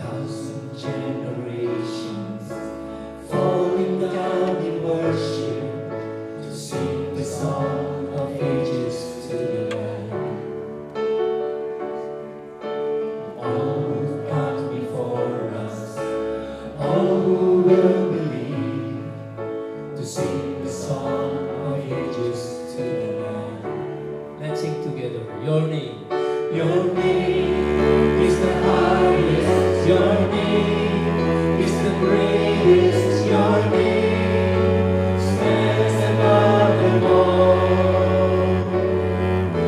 thousand generations falling down in worship to sing the song of ages to the Lamb. All who've gone before us, all who will believe, to sing the song of ages to the Lamb. Let's sing together. Your name. Your name is the highest. Your name is the greatest. Your name stands above them all.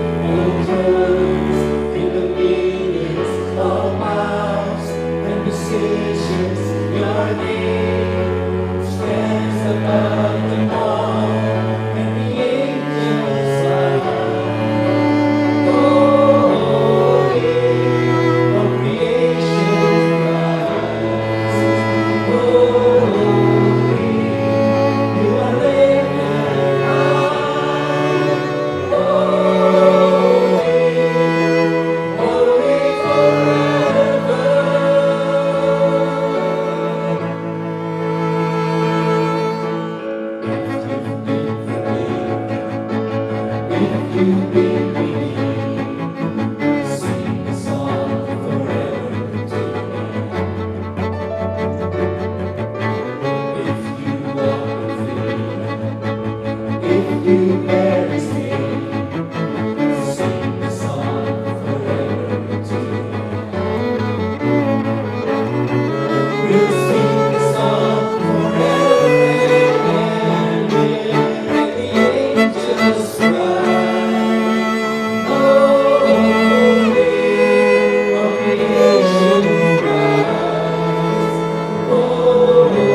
All thrones in the millions of miles and positions. Your name stands above them all. And the angels are holy, all creation cries, holy, you are lifted high, holy, holy forever. If you've been redeemed, sing a song forever to the Lamb. If you walk in freedom, if you bear His name, sing a song forever to the Lamb. We'll sing a song forever and let the angels cry, holy, all creation cries, holy,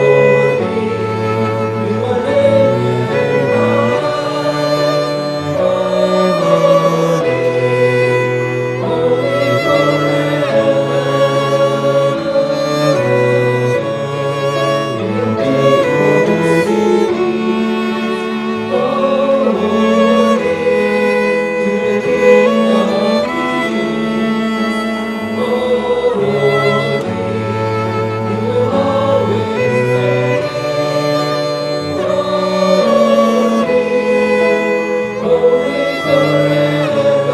you are lifted high, holy, holy forever. In the people's cities, holy, to the King of Kings, holy, you will always reign, holy, holy forever.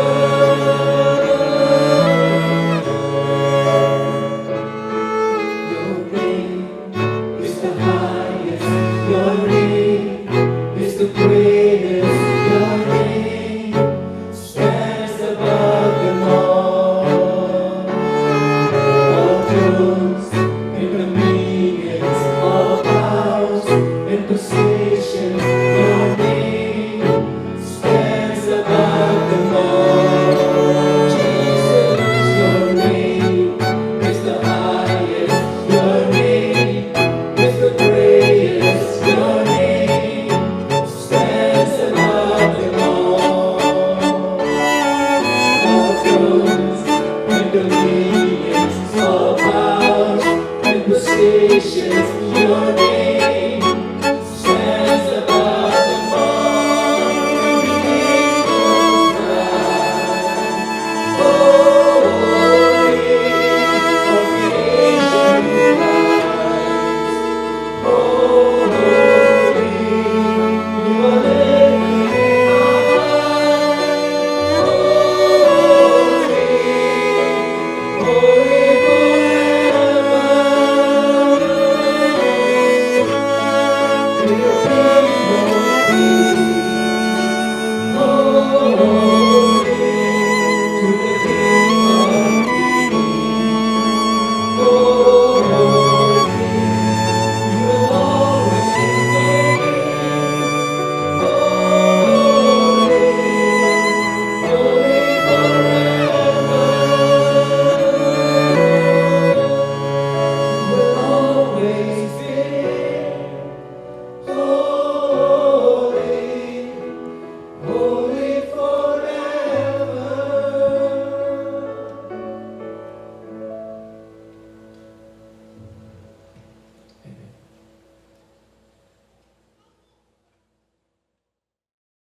Your name is the highest. Your name is the greatest. Your name stands above them all. All thrones in the millions of powers and positions. Your name stands above them all. Jesus, your name is the highest. Your name is the greatest. Your name stands above them all. All thrones and dominions, all powers and positions. Your name